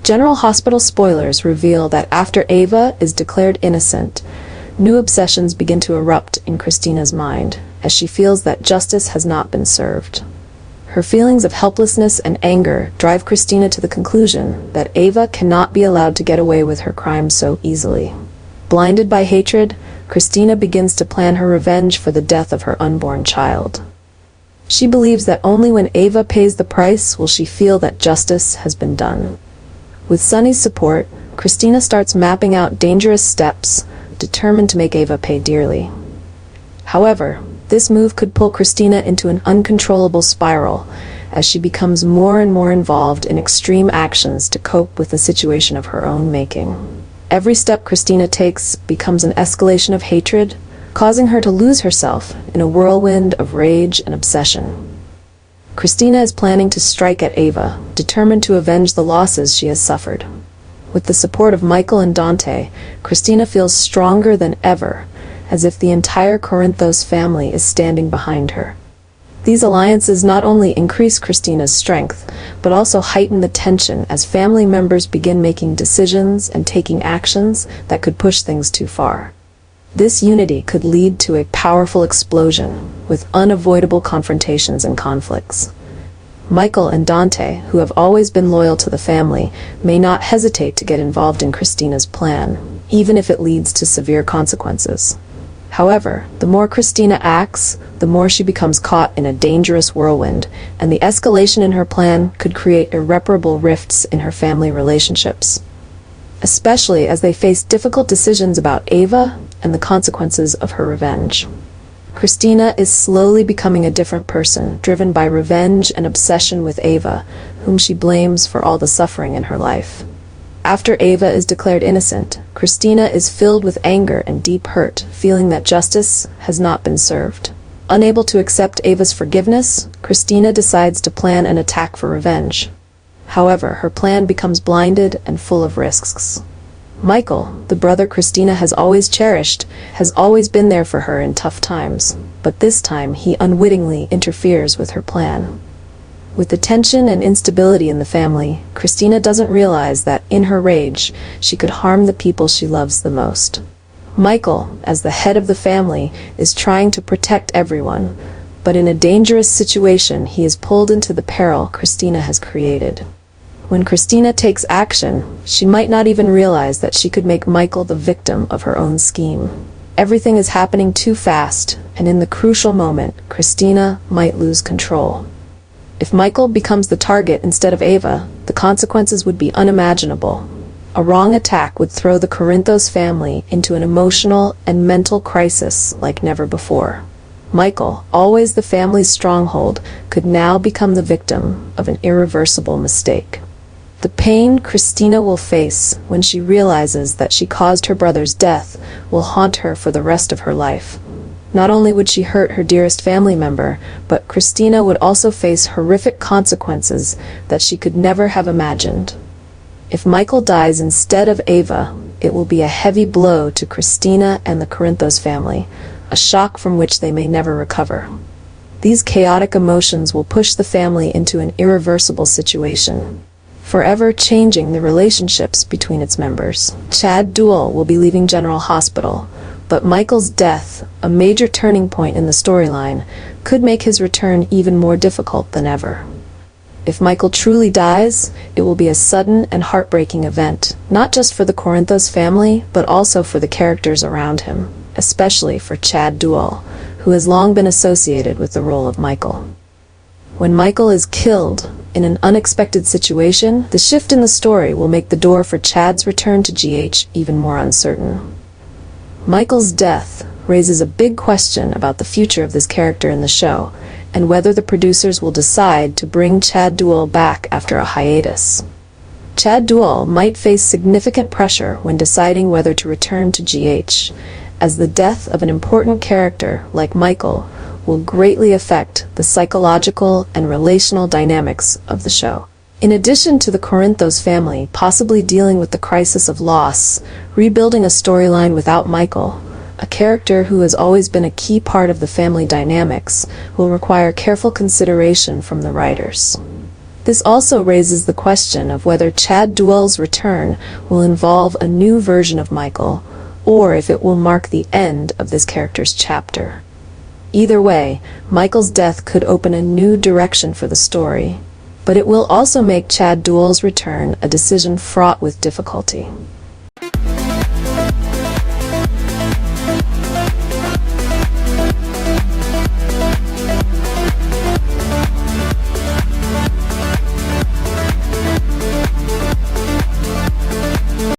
General Hospital spoilers reveal that after Ava is declared innocent, new obsessions begin to erupt in Kristina's mind, as she feels that justice has not been served. Her feelings of helplessness and anger drive Kristina to the conclusion that Ava cannot be allowed to get away with her crimes so easily. Blinded by hatred, Kristina begins to plan her revenge for the death of her unborn child. She believes that only when Ava pays the price will she feel that justice has been done. With Sunny's support, Kristina starts mapping out dangerous steps, determined to make Ava pay dearly. However, this move could pull Kristina into an uncontrollable spiral, as she becomes more and more involved in extreme actions to cope with the situation of her own making. Every step Kristina takes becomes an escalation of hatred, causing her to lose herself in a whirlwind of rage and obsession. Kristina is planning to strike at Ava, determined to avenge the losses she has suffered. With the support of Michael and Dante, Kristina feels stronger than ever, as if the entire Corinthos family is standing behind her. These alliances not only increase Kristina's strength, but also heighten the tension as family members begin making decisions and taking actions that could push things too far. This unity could lead to a powerful explosion, with unavoidable confrontations and conflicts. Michael and Dante, who have always been loyal to the family, may not hesitate to get involved in Kristina's plan, even if it leads to severe consequences. However, the more Kristina acts, the more she becomes caught in a dangerous whirlwind, and the escalation in her plan could create irreparable rifts in her family relationships, especially as they face difficult decisions about Ava and the consequences of her revenge. Kristina is slowly becoming a different person, driven by revenge and obsession with Ava, whom she blames for all the suffering in her life. After Ava is declared innocent, Kristina is filled with anger and deep hurt, feeling that justice has not been served. Unable to accept Ava's forgiveness, Kristina decides to plan an attack for revenge. However, her plan becomes blinded and full of risks. Michael, the brother Kristina has always cherished, has always been there for her in tough times, but this time he unwittingly interferes with her plan. With the tension and instability in the family, Kristina doesn't realize that, in her rage, she could harm the people she loves the most. Michael, as the head of the family, is trying to protect everyone, but in a dangerous situation he is pulled into the peril Kristina has created. When Kristina takes action, she might not even realize that she could make Michael the victim of her own scheme. Everything is happening too fast, and in the crucial moment, Kristina might lose control. If Michael becomes the target instead of Ava, the consequences would be unimaginable. A wrong attack would throw the Corinthos family into an emotional and mental crisis like never before. Michael, always the family's stronghold, could now become the victim of an irreversible mistake. The pain Kristina will face when she realizes that she caused her brother's death will haunt her for the rest of her life. Not only would she hurt her dearest family member, but Kristina would also face horrific consequences that she could never have imagined. If Michael dies instead of Ava, it will be a heavy blow to Kristina and the Corinthos family, a shock from which they may never recover. These chaotic emotions will push the family into an irreversible situation, forever changing the relationships between its members. Chad Duell will be leaving General Hospital, but Michael's death, a major turning point in the storyline, could make his return even more difficult than ever. If Michael truly dies, it will be a sudden and heartbreaking event, not just for the Corinthos family, but also for the characters around him, especially for Chad Duell, who has long been associated with the role of Michael. When Michael is killed in an unexpected situation, the shift in the story will make the door for Chad's return to GH even more uncertain. Michael's death raises a big question about the future of this character in the show, and whether the producers will decide to bring Chad Duell back after a hiatus. Chad Duell might face significant pressure when deciding whether to return to GH, as the death of an important character like Michael will greatly affect the psychological and relational dynamics of the show. In addition to the Corinthos family possibly dealing with the crisis of loss, rebuilding a storyline without Michael, a character who has always been a key part of the family dynamics, will require careful consideration from the writers. This also raises the question of whether Chad Duell's return will involve a new version of Michael, or if it will mark the end of this character's chapter. Either way, Michael's death could open a new direction for the story, but it will also make Chad Duell's return a decision fraught with difficulty.